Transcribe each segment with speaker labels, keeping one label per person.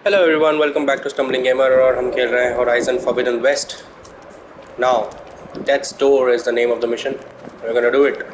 Speaker 1: Hello everyone welcome back to Stumbling Gamer और हम खेल रहे हैं Horizon Forbidden West now Death's Door is the name of the mission we are gonna do it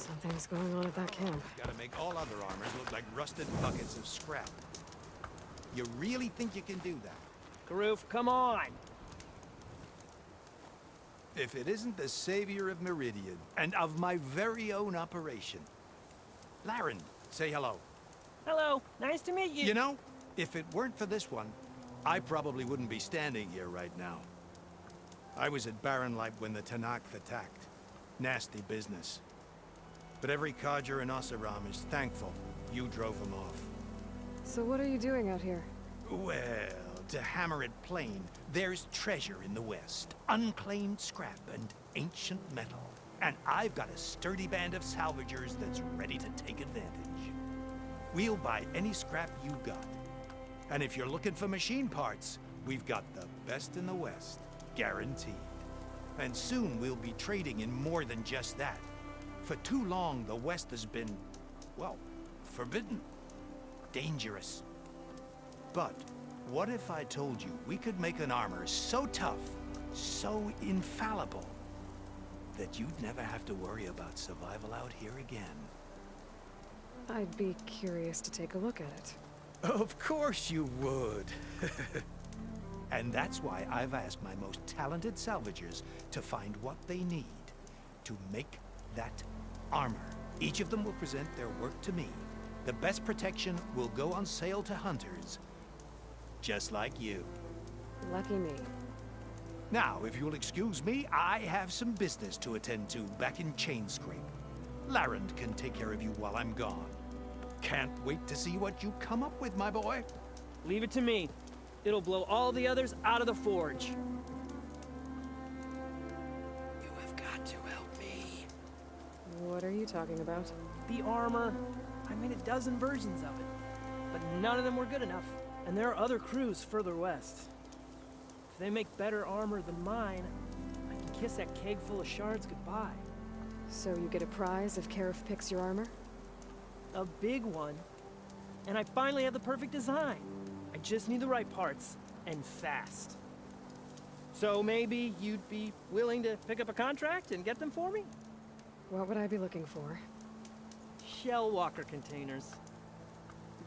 Speaker 2: Something's going on at that camp.
Speaker 3: Gotta make all other armors look like rusted buckets of scrap. You really think you can do that?
Speaker 4: Karoof, come on!
Speaker 3: If it isn't the savior of Meridian, and of my very own operation. Laren, say hello.
Speaker 4: Hello, nice to meet you.
Speaker 3: You know, if it weren't for this one, I probably wouldn't be standing here right now. I was at Barren Light when the Tanakh attacked. Nasty business. But every codger in Oseram is thankful you drove them off.
Speaker 2: So what are you doing out here?
Speaker 3: Well, to hammer it plain, there's treasure in the West. Unclaimed scrap and ancient metal. And I've got a sturdy band of salvagers that's ready to take advantage. We'll buy any scrap you got. And if you're looking for machine parts, we've got the best in the West, guaranteed. And soon we'll be trading in more than just that. For too long, the West has been, well, forbidden. Dangerous. But what if I told you we could make an armor so tough, so infallible, that you'd never have to worry about survival out here again?
Speaker 2: I'd be curious to take a look at it.
Speaker 3: Of course you would. And that's why I've asked my most talented salvagers to find what they need to make that armor. Each of them will present their work to me. The best protection will go on sale to hunters, just like you.
Speaker 2: Lucky me.
Speaker 3: Now, if you'll excuse me, I have some business to attend to back in Chainscrape. Laren can take care of you while I'm gone. Can't wait to see what you come up with, my boy.
Speaker 4: Leave it to me. It'll blow all the others out of the forge. You have got to help me.
Speaker 2: What are you talking about?
Speaker 4: The armor. I made a dozen versions of it, but none of them were good enough. And there are other crews further west. If they make better armor than mine, I can kiss that keg full of shards goodbye.
Speaker 2: So you get a prize if Karif picks your armor?
Speaker 4: A big one. And I finally have the perfect design. I just need the right parts, and fast. So maybe you'd be willing to pick up a contract and get them for me?
Speaker 2: What would I be looking for?
Speaker 4: Shell walker containers.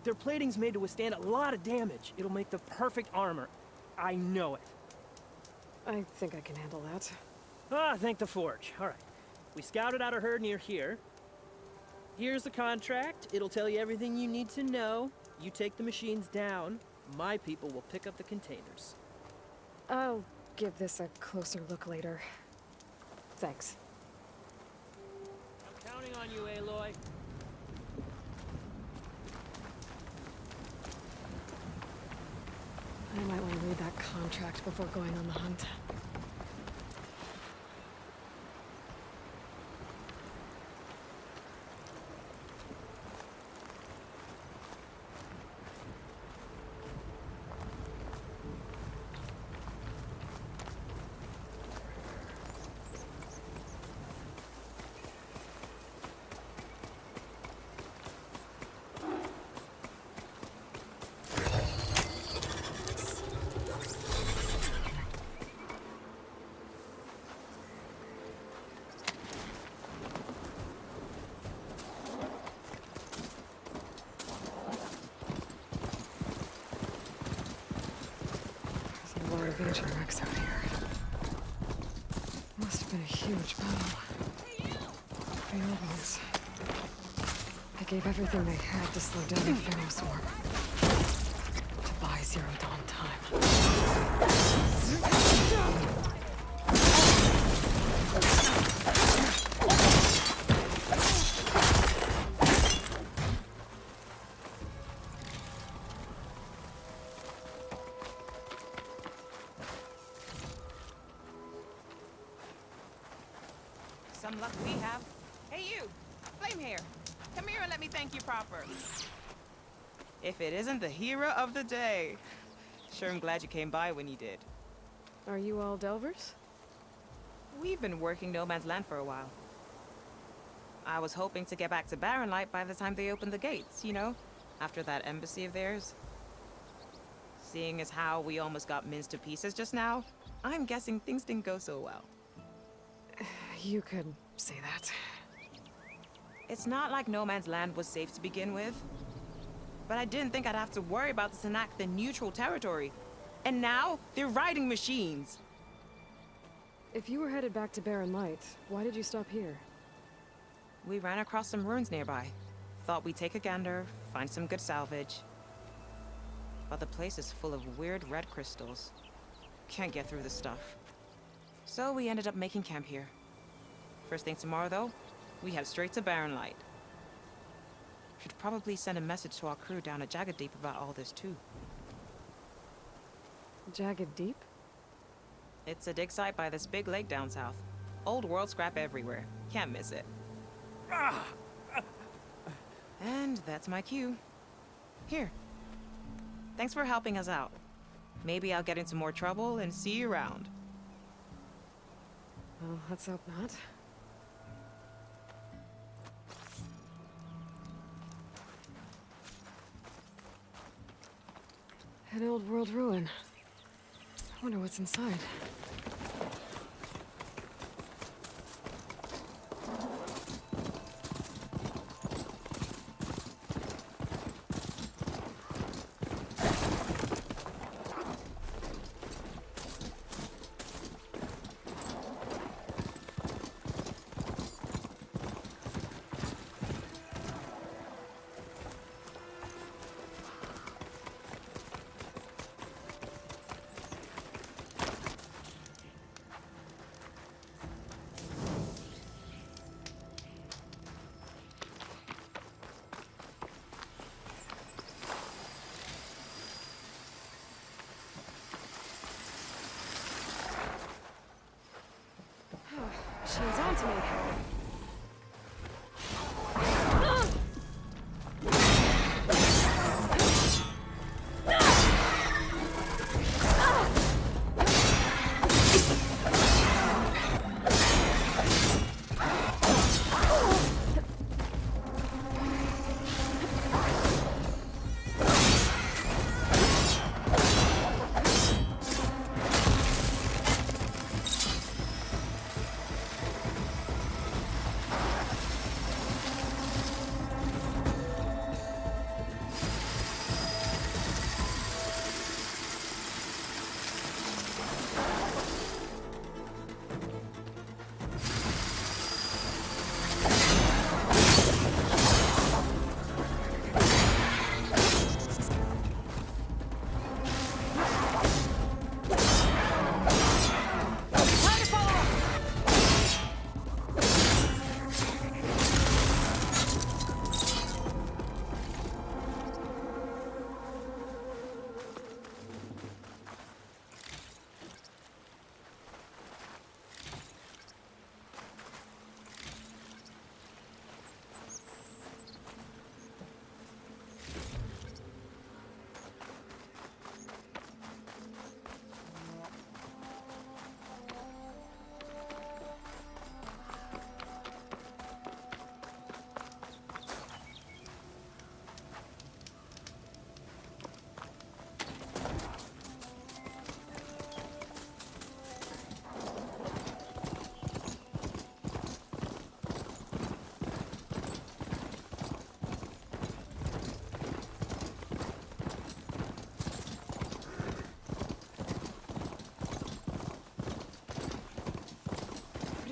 Speaker 4: Their plating's made to withstand a lot of damage. It'll make the perfect armor. I know it.
Speaker 2: I think I can handle that.
Speaker 4: Ah, thank the forge. All right. We scouted out a herd near here. Here's the contract. It'll tell you everything you need to know. You take the machines down. My people will pick up the containers.
Speaker 2: I'll give this a closer look later. Thanks.
Speaker 4: Counting on you, Aloy.
Speaker 2: I might want to read that contract before going on the hunt. There's a lot of ancient wrecks out here. Must have been a huge battle. The old ones. They gave everything they had to slow down the Pharaoh swarm. To buy Zero Dawn time.
Speaker 5: Some luck we have. Hey you! Flame hair! Come here and let me thank you proper. If it isn't the hero of the day. Sure am glad you came by when you did.
Speaker 2: Are you all Delvers?
Speaker 5: We've been working No Man's Land for a while. I was hoping to get back to Barren Light by the time they opened the gates, you know? After that embassy of theirs. Seeing as how we almost got minced to pieces just now, I'm guessing things didn't go so well.
Speaker 2: You could say that.
Speaker 5: It's not like No Man's Land was safe to begin with. But I didn't think I'd have to worry about this Sennac in neutral territory. And now, they're riding machines.
Speaker 2: If you were headed back to Barren Light, why did you stop here?
Speaker 5: We ran across some ruins nearby. Thought we'd take a gander, find some good salvage. But the place is full of weird red crystals. Can't get through the stuff. So we ended up making camp here. First thing tomorrow, though, we head straight to Barren Light. Should probably send a message to our crew down at Jagged Deep about all this, too.
Speaker 2: Jagged Deep?
Speaker 5: It's a dig site by this big lake down south. Old world scrap everywhere. Can't miss it. And that's my cue. Here. Thanks for helping us out. Maybe I'll get into more trouble and see you around.
Speaker 2: Well, let's hope not. An old world ruin. I wonder what's inside. She's on to me.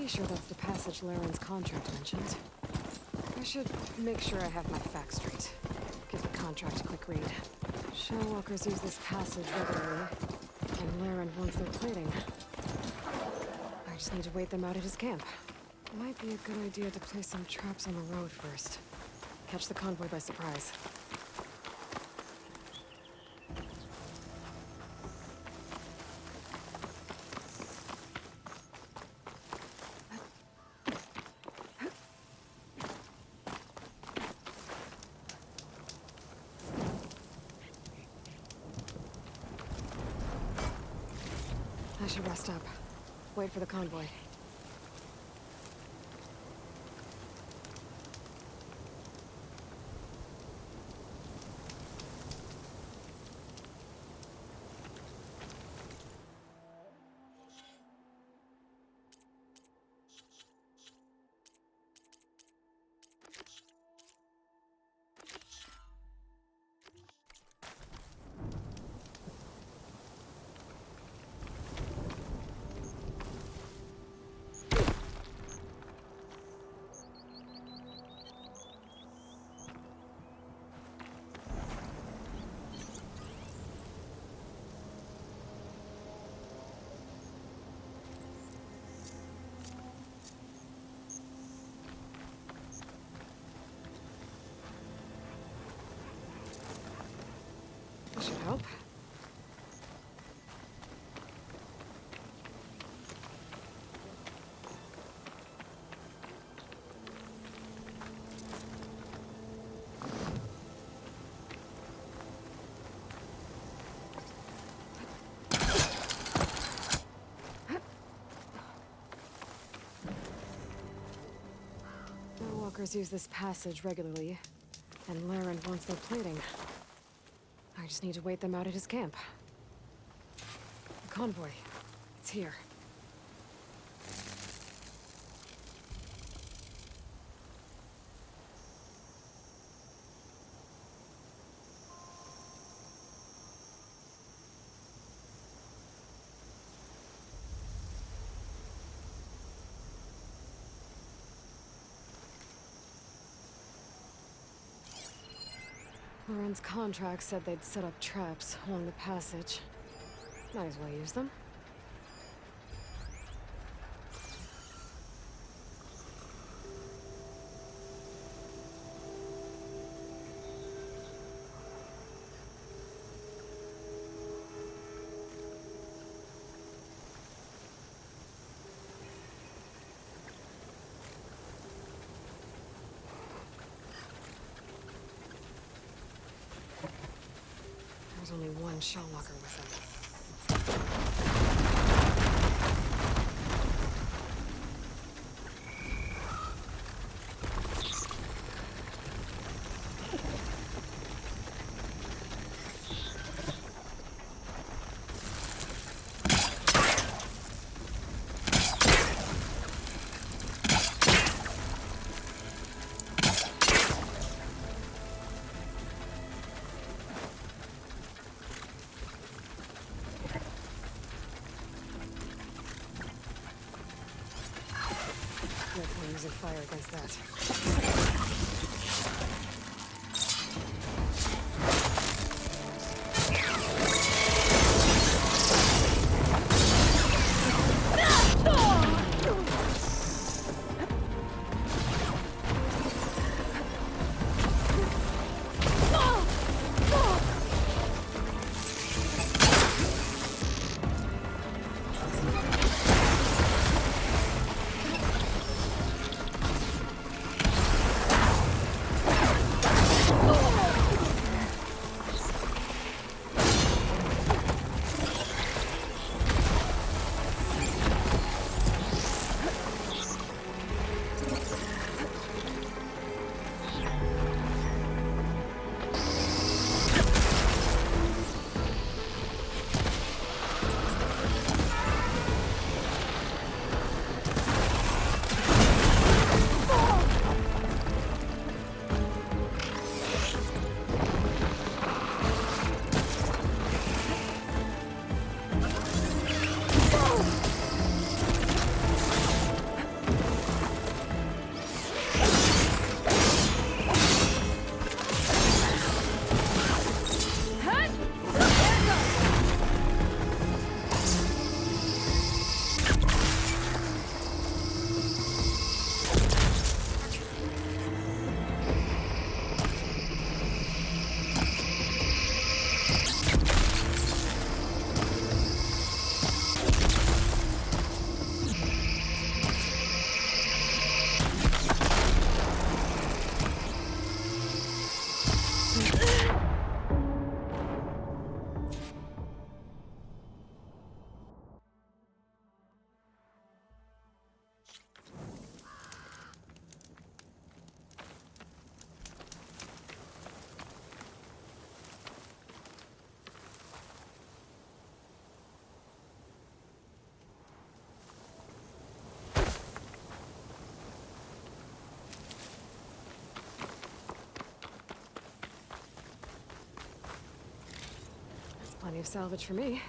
Speaker 2: Pretty sure that's the passage Laren's contract mentioned. I should make sure I have my facts straight. Give the contract a quick read. Shellwalkers use this passage regularly, and Laren wants their plating. I just need to wait them out at his camp. Might be a good idea to place some traps on the road first. Catch the convoy by surprise. I should rest up. Wait for the convoy. This should help. Walkers use this passage regularly, and Laren wants their plating. I just need to wait them out at his camp. The convoy. It's here. Laren's contract said they'd set up traps along the passage. Might as well use them. There's only one shell walker with him. No point using fire against that. Plenty of salvage for me.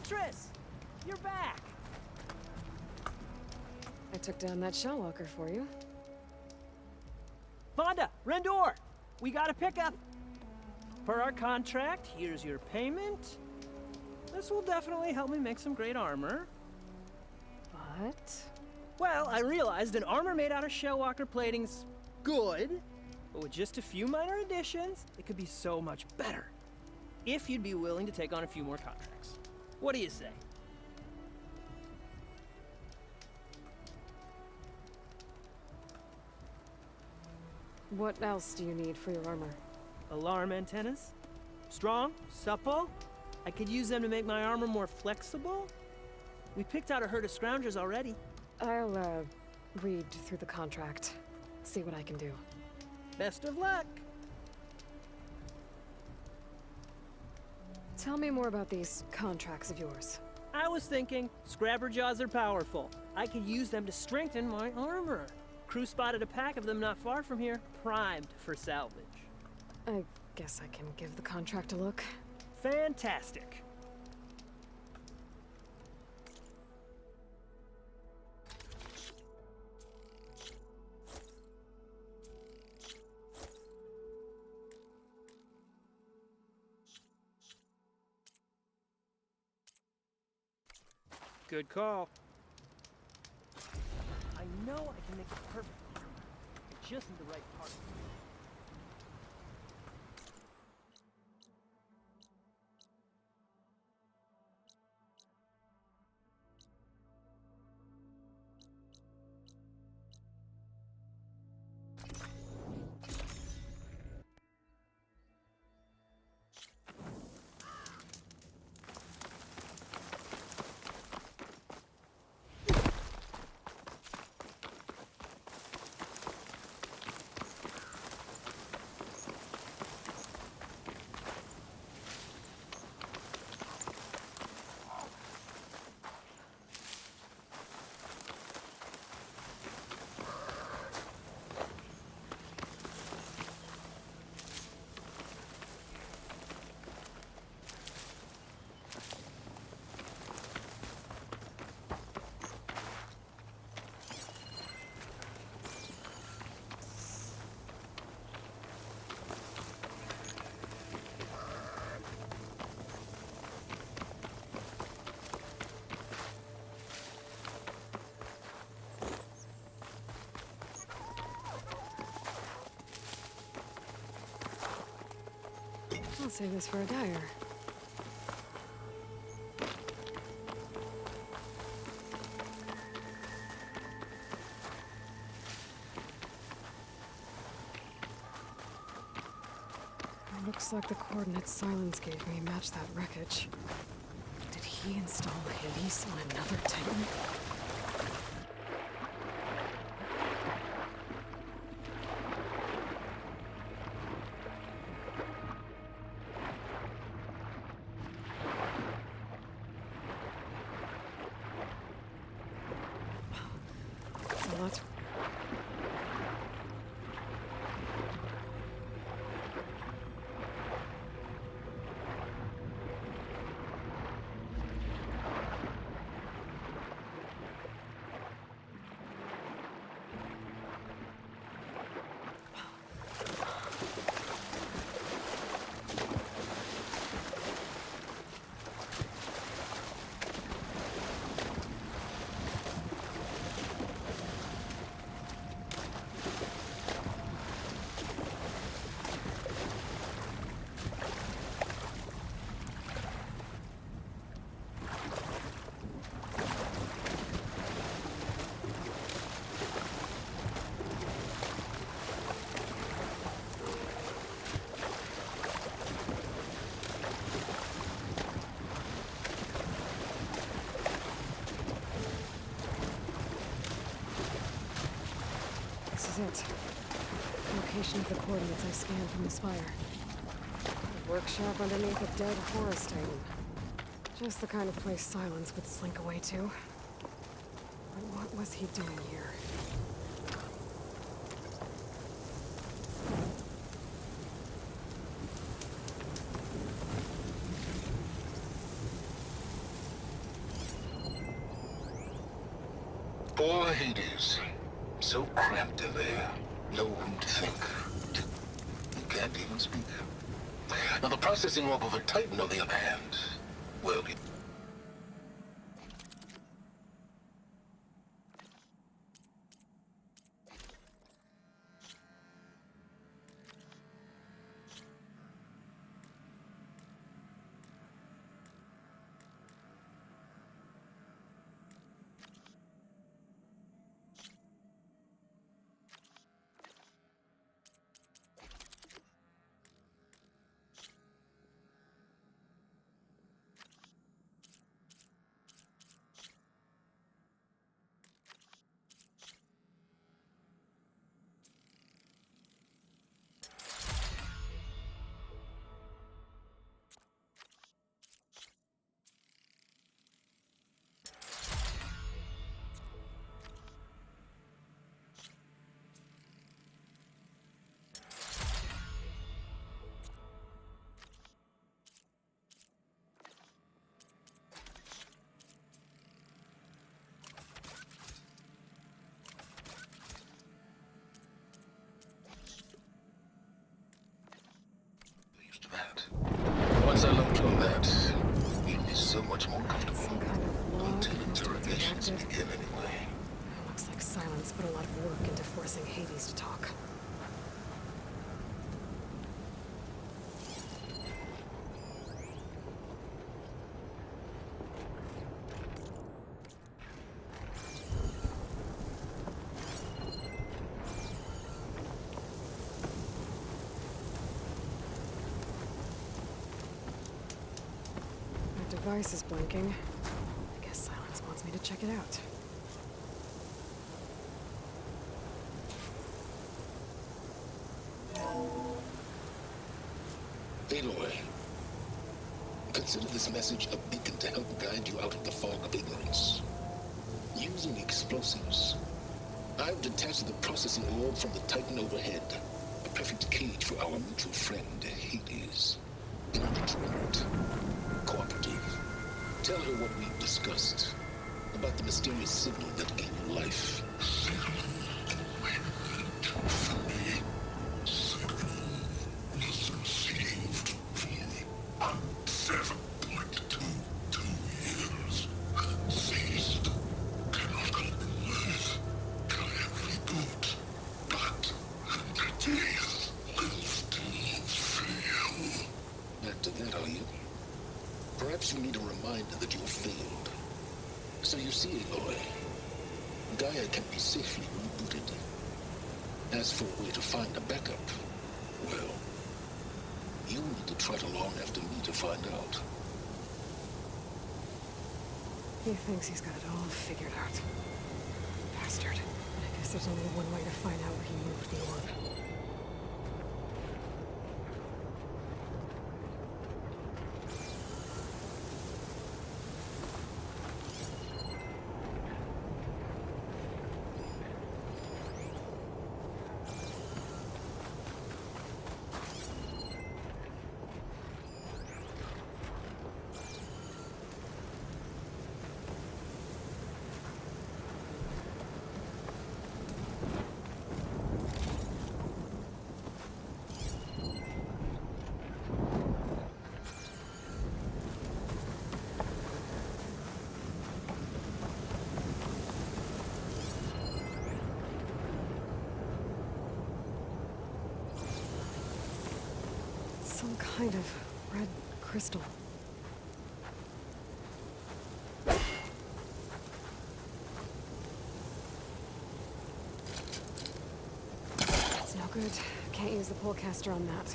Speaker 4: Huntress! You're back!
Speaker 2: I took down that shellwalker for you.
Speaker 4: Vonda! Rendor! We got a pickup! Per our contract, here's your payment. This will definitely help me make some great armor.
Speaker 2: But...
Speaker 4: Well, I realized an armor made out of shellwalker plating's good, but with just a few minor additions, it could be so much better. If you'd be willing to take on a few more contracts. What do you say?
Speaker 2: what else do you need for your armor?
Speaker 4: Alarm antennas? Strong? Supple? I could use them to make my armor more flexible? We picked out a herd of scroungers already.
Speaker 2: I'll, read through the contract. See what I can do.
Speaker 4: Best of luck!
Speaker 2: Tell me more about these contracts of yours.
Speaker 4: I was thinking, scrapper jaws are powerful. I could use them to strengthen my armor. Crew spotted a pack of them not far from here, primed for salvage.
Speaker 2: I guess I can give the contract a look.
Speaker 4: Fantastic. Good call. I know I can make the perfect armor. I just need the right part.
Speaker 2: I'll save this for a dyer. Looks like the coordinates Silence gave me match that wreckage. Did he install Hades on another Titan? So that's... This is it. Location of the coordinates I scanned from the spire. A workshop underneath a dead forest titan. Just the kind of place Silence would slink away to. But what was he doing here?
Speaker 6: Poor Hades. So cramped in there. No room to think. You can't even speak. Now the processing orb of a Titan, on the other hand, well, used to that. Once I logged on that, it is so much more comfortable.
Speaker 2: Some kind of log
Speaker 6: Until
Speaker 2: must have been
Speaker 6: interrogations
Speaker 2: active.
Speaker 6: begin anyway.
Speaker 2: Looks like Silence put a lot of work into forcing Hades to talk. My device is blinking. I guess Silence wants me to check it out.
Speaker 6: Aloy, consider this message a beacon to help guide you out of the fog of ignorance. Using explosives, I've detached the processing orb from the Titan overhead. A perfect cage for our mutual friend, Hades. In order to alert, cooperative. Tell her what we've discussed about the mysterious signal that gave you life. Back to that, are you? Perhaps you need a reminder that you have failed. So you see, Aloy, Gaia can be safely rebooted. As for a way to find a backup, well, you need to trot along after me to find out.
Speaker 2: He thinks he's got it all figured out. Bastard. I guess there's only one way to find out where he moved the orb. Some kind of red crystal. That's no good. Can't use the pullcaster on that.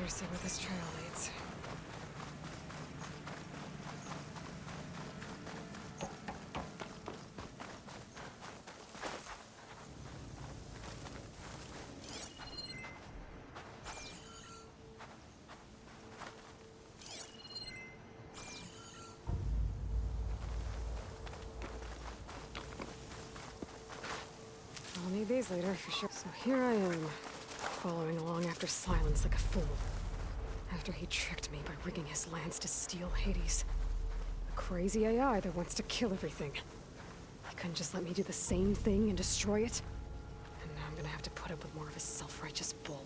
Speaker 2: see where this trail leads. I'll need these later, for sure. So here I am, following along after Silence like a fool. After he tricked me by rigging his lance to steal Hades. A crazy AI that wants to kill everything. He couldn't just let me do the same thing and destroy it? And now I'm gonna have to put up with more of his self-righteous bull.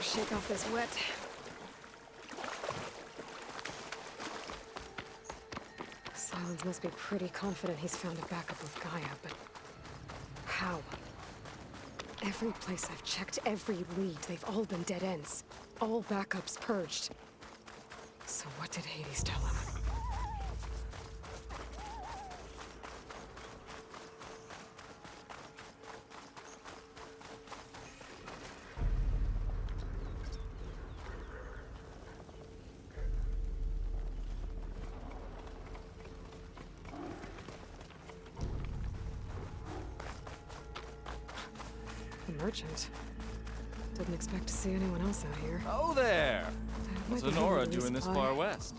Speaker 2: Shake off this wet. Silence must be pretty confident he's found a backup with Gaia, but how? Every place I've checked, every lead, they've all been dead ends. All backups purged. So what did Hades tell him? The merchant. Didn't expect to see anyone else out here.
Speaker 7: Oh there!
Speaker 2: Might
Speaker 7: What's
Speaker 2: be
Speaker 7: Honora
Speaker 2: handy to
Speaker 7: doing this
Speaker 2: resupply.
Speaker 7: far west?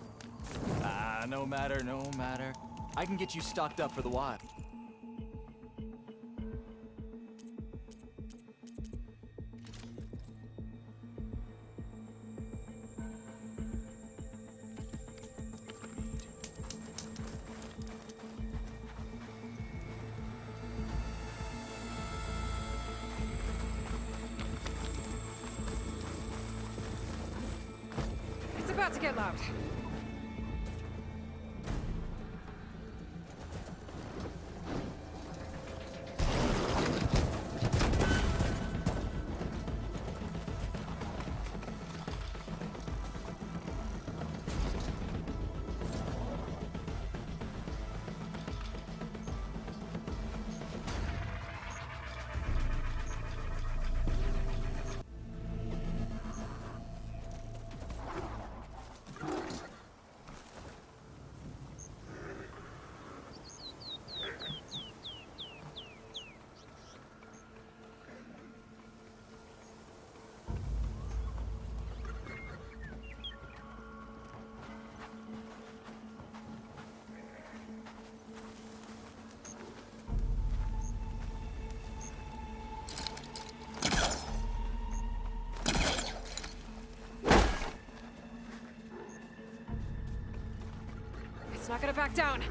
Speaker 7: Ah, no matter, no matter. I can get you stocked up for the while.
Speaker 2: It's about to get loud. It's not gonna back down.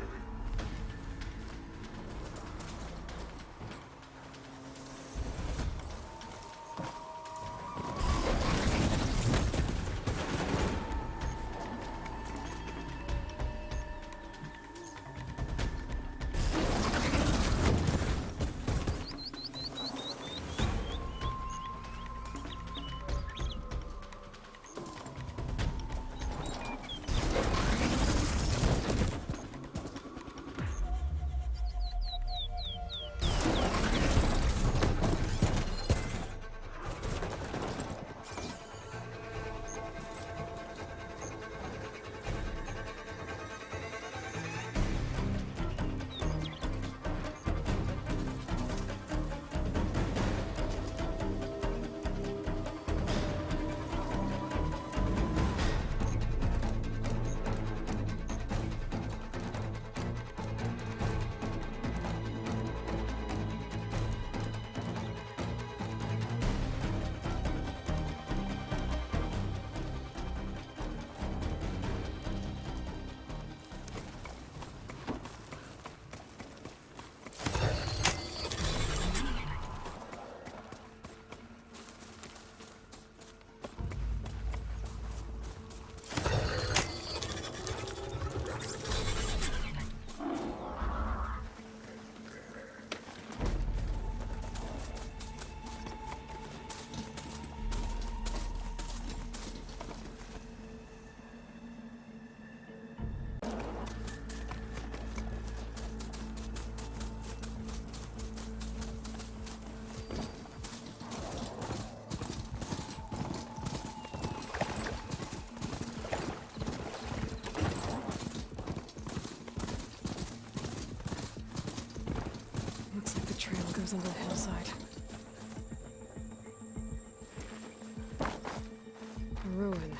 Speaker 2: ruin.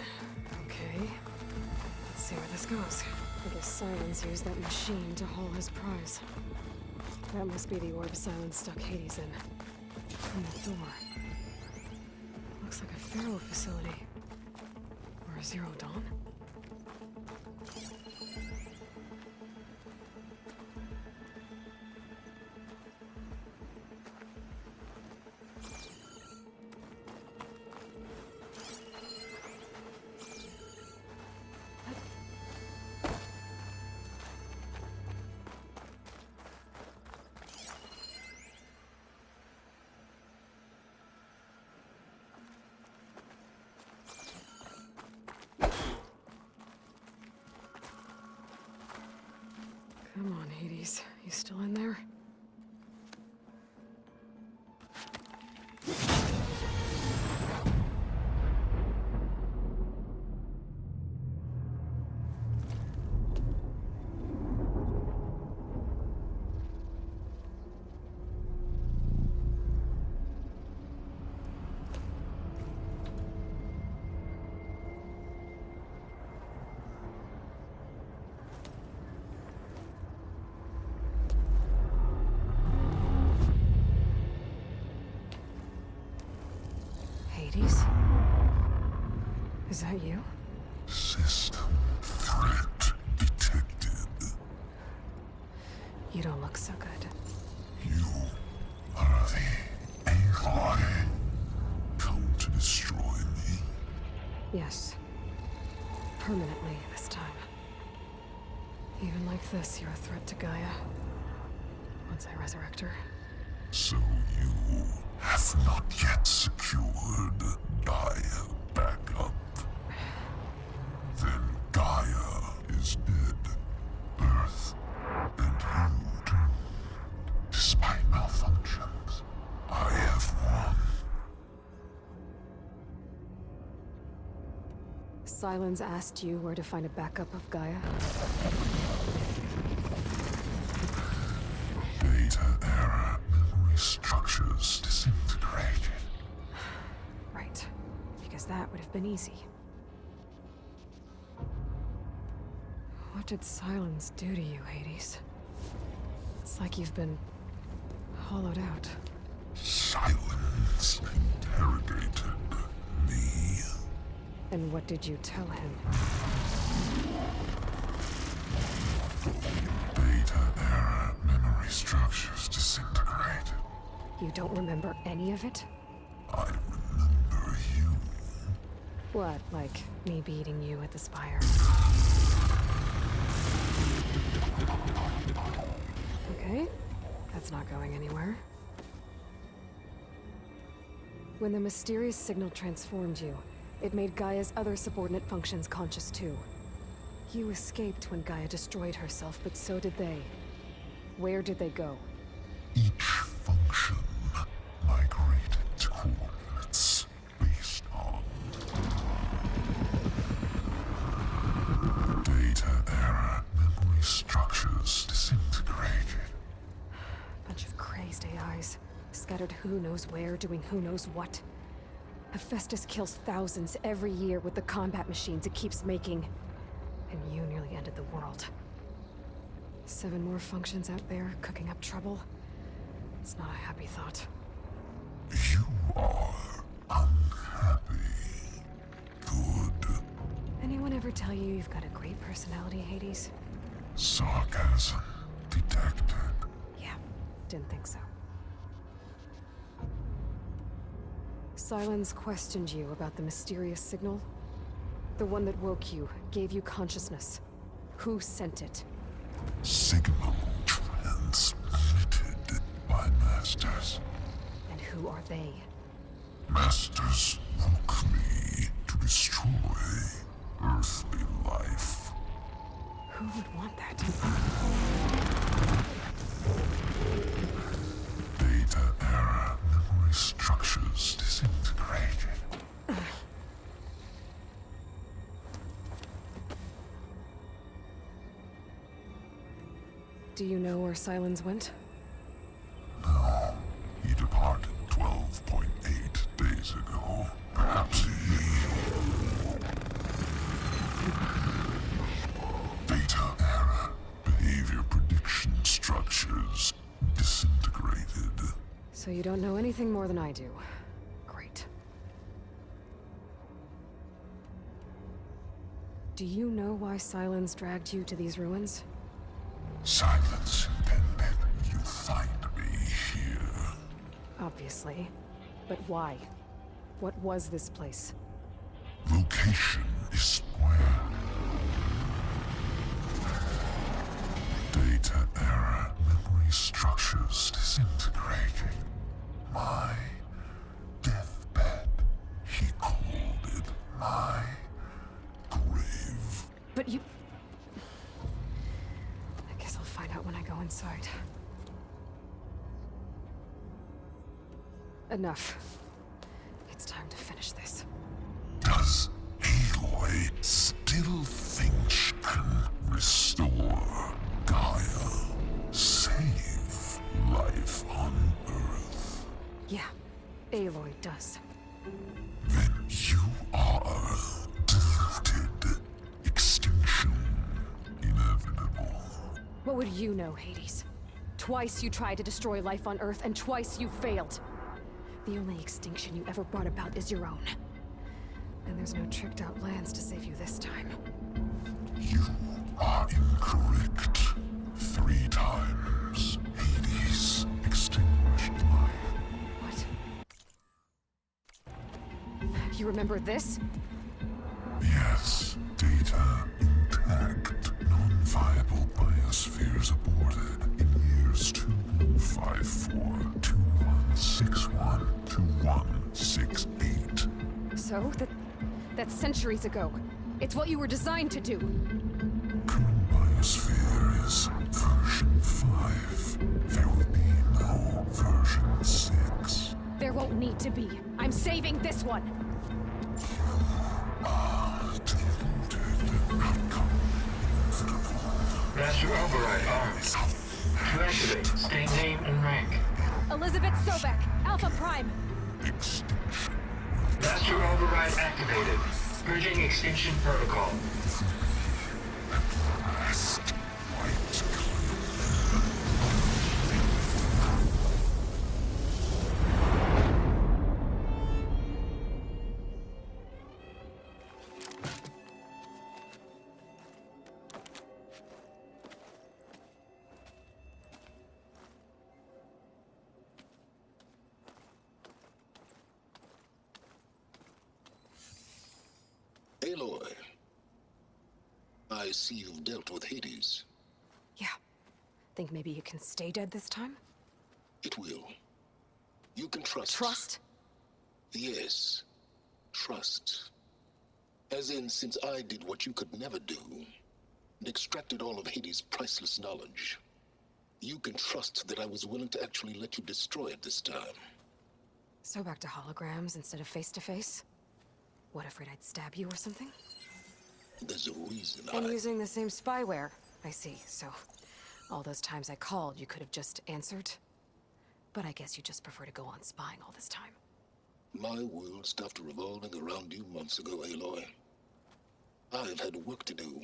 Speaker 2: Okay. Let's see where this goes. I guess Silence used that machine to haul his prize. That must be the orb Silence stuck Hades in. And the door. Looks like a Pharaoh facility. Or a Zero Dawn? Come on, Hades. You still in there? Hades? Is that you?
Speaker 8: System threat detected.
Speaker 2: You don't look so good.
Speaker 8: You are the Aloy. Come to destroy me.
Speaker 2: Yes. Permanently this time. Even like this, you're a threat to Gaia. Once I resurrect her.
Speaker 8: So you have not yet secured Gaia back up. Then Gaia is dead. Earth and you too. Despite malfunctions, I have won.
Speaker 2: Silence asked you where to find a backup of Gaia?
Speaker 8: Data error, memory structures disintegrated.
Speaker 2: Right. Because that would have been easy. What did Silence do to you, Hades? It's like you've been hollowed out.
Speaker 8: Silence interrogated me.
Speaker 2: And what did you tell him?
Speaker 8: Data error, memory structures disintegrated.
Speaker 2: You don't remember any of it?
Speaker 8: I remember you.
Speaker 2: What, like me beating you at the spire? Okay, that's not going anywhere. When the mysterious signal transformed you, it made Gaia's other subordinate functions conscious too. You escaped when Gaia destroyed herself, but so did they. Where did they go?
Speaker 8: Each function migrated to coordinates based on data error, memory structures disintegrated.
Speaker 2: Bunch of crazed AIs, scattered who knows where, doing who knows what. Hephaestus kills thousands every year with the combat machines it keeps making. And you nearly ended the world. 7 more functions out there, cooking up trouble. It's not a happy thought.
Speaker 8: You are unhappy. Good.
Speaker 2: Anyone ever tell you you've got a great personality, Hades?
Speaker 8: Sarcasm detected.
Speaker 2: Yeah, didn't think so. Silence questioned you about the mysterious signal. The one that woke you, gave you consciousness. Who sent it?
Speaker 8: Signal transmitted by masters.
Speaker 2: And who are they?
Speaker 8: Masters woke me to destroy earthly life.
Speaker 2: Who would want that?
Speaker 8: Data error, memory structures disintegrated.
Speaker 2: Do you know where Silence went?
Speaker 8: No, he departed 12.8 days ago. Perhaps he
Speaker 2: So you don't know anything more than I do. Great. Do you know why Silence dragged you to these ruins?
Speaker 8: Silence intended you find me here.
Speaker 2: Obviously. But why? What was this place?
Speaker 8: Location is square. Data error, memory structures disintegrating. My deathbed, he called it my grave.
Speaker 2: But you... I guess I'll find out when I go inside. Enough. It's time to finish this.
Speaker 8: Does Aloy still think she can restore Gaia? Save life on Earth?
Speaker 2: Yeah, Aloy does.
Speaker 8: Then you are deluded. Extinction inevitable.
Speaker 2: What would you know, Hades? Twice you tried to destroy life on Earth, and twice you failed. The only extinction you ever brought about is your own. And there's no tricked-out lands to save you this time.
Speaker 8: You are incorrect. 3 times. Hades extinguished life.
Speaker 2: What? You remember this?
Speaker 8: Yes, data intact. Non-viable biospheres aborted in years 2154, 2161, 2168.
Speaker 2: So, that's centuries ago. It's what you were designed to do.
Speaker 8: Current biosphere is version 5. There will be no version 6.
Speaker 2: There won't need to be. I'm saving this one.
Speaker 8: Deluded. Outcome inevitable.
Speaker 9: Master override armed. To activate, state name and rank.
Speaker 2: Elizabeth Sobek, Alpha Prime.
Speaker 8: Extinction.
Speaker 9: Master override activated. Purging extinction protocol.
Speaker 8: Last white
Speaker 6: Aloy, I see you've dealt with Hades.
Speaker 2: Yeah. Think maybe you can stay dead this time?
Speaker 6: It will. You can trust.
Speaker 2: Trust?
Speaker 6: Yes. Trust. As in, since I did what you could never do, and extracted all of Hades' priceless knowledge, you can trust that I was willing to actually let you destroy it this time.
Speaker 2: So back to holograms instead of face-to-face? What, afraid I'd stab you or something?
Speaker 6: There's a reason
Speaker 2: And using the same spyware. I see, so... all those times I called, you could have just answered? But I guess you just prefer to go on spying all this time.
Speaker 6: My world stopped revolving around you months ago, Aloy. I've had work to do.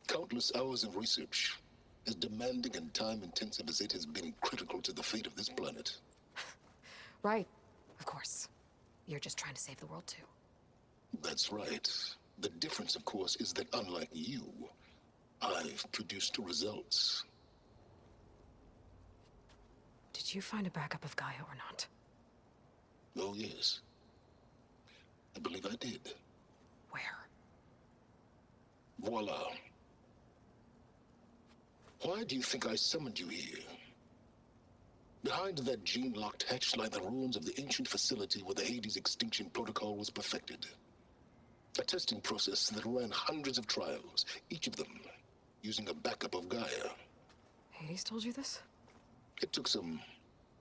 Speaker 6: Countless hours of research, as demanding and time-intensive as it has been critical to the fate of this planet.
Speaker 2: Right. Of course. You're just trying to save the world, too.
Speaker 6: That's right. The difference, of course, is that unlike you, I've produced results.
Speaker 2: Did you find a backup of Gaia or not?
Speaker 6: Oh, yes. I believe I did.
Speaker 2: Where?
Speaker 6: Voila. Why do you think I summoned you here? Behind that gene-locked hatch lie the ruins of the ancient facility where the Hades extinction protocol was perfected. A testing process that ran hundreds of trials, each of them using a backup of Gaia.
Speaker 2: Hades told you this?
Speaker 6: It took some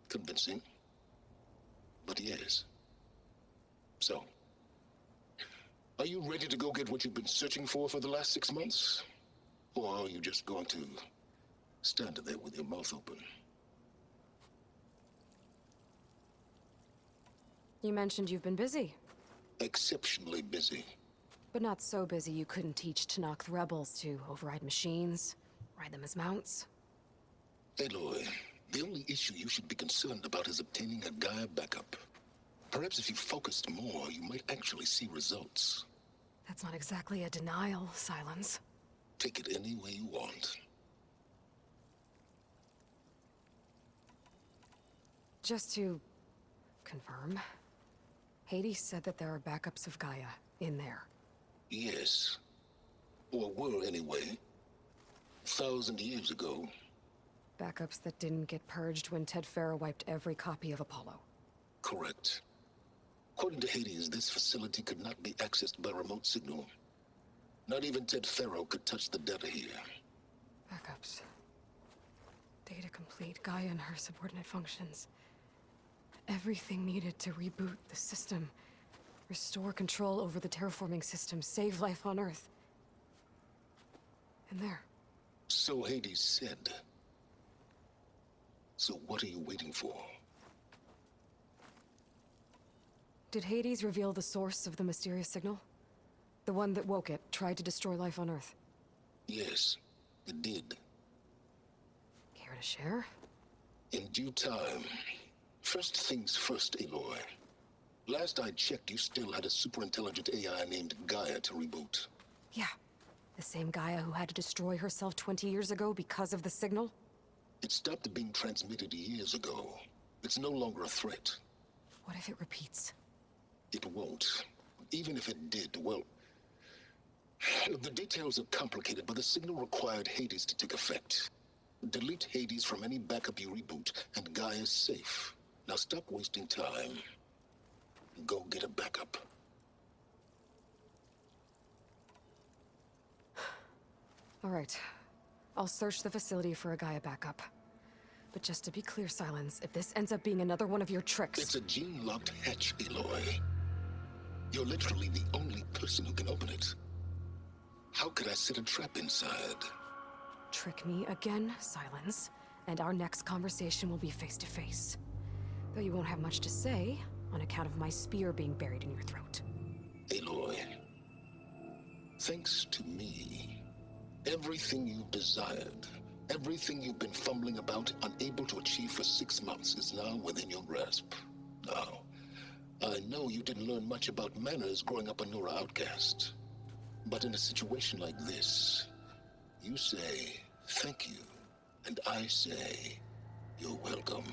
Speaker 6: convincing, but yes. So, are you ready to go get what you've been searching for the last 6 months? Or are you just going to stand there with your mouth open?
Speaker 2: You mentioned you've been busy.
Speaker 6: Exceptionally busy.
Speaker 2: But not so busy you couldn't teach Tanakh the rebels to override machines, ride them as mounts.
Speaker 6: Aloy, The only issue you should be concerned about is obtaining a Gaia backup. Perhaps if you focused more, you might actually see results.
Speaker 2: That's not exactly a denial, Silence.
Speaker 6: Take it any way you want.
Speaker 2: Just to confirm, Hades said that there are backups of Gaia in there.
Speaker 6: Yes. Or were, anyway. 1,000 years ago.
Speaker 2: Backups that didn't get purged when Ted Farrow wiped every copy of Apollo.
Speaker 6: Correct. According to Hades, this facility could not be accessed by remote signal. Not even Ted Farrow could touch the data here.
Speaker 2: Backups. Data complete, Gaia and her subordinate functions. Everything needed to reboot the system. Restore control over the terraforming system, save life on Earth. And there.
Speaker 6: So Hades said. So what are you waiting for?
Speaker 2: Did Hades reveal the source of the mysterious signal? The one that woke it, tried to destroy life on Earth?
Speaker 6: Yes, it did.
Speaker 2: Care to share?
Speaker 6: In due time. First things first, Aloy. Last I checked, you still had a superintelligent AI named Gaia to reboot.
Speaker 2: Yeah. The same Gaia who had to destroy herself 20 years ago because of the signal?
Speaker 6: It stopped being transmitted years ago. It's no longer a threat.
Speaker 2: What if it repeats?
Speaker 6: It won't. Even if it did, well... The details are complicated, but the signal required Hades to take effect. Delete Hades from any backup you reboot, and Gaia's safe. Now stop wasting time. Go get a backup.
Speaker 2: All right. I'll search the facility for a Gaia backup. But just to be clear, Silence, if this ends up being another one of your tricks...
Speaker 6: It's a gene-locked hatch, Aloy. You're literally the only person who can open it. How could I set a trap inside?
Speaker 2: Trick me again, Silence, and our next conversation will be face-to-face. Though you won't have much to say, on account of my spear being buried in your throat.
Speaker 6: Aloy, thanks to me, everything you've desired, everything you've been fumbling about, unable to achieve for 6 months, is now within your grasp. Now, I know you didn't learn much about manners growing up a Nora outcast. But in a situation like this, you say, thank you, and I say, you're welcome.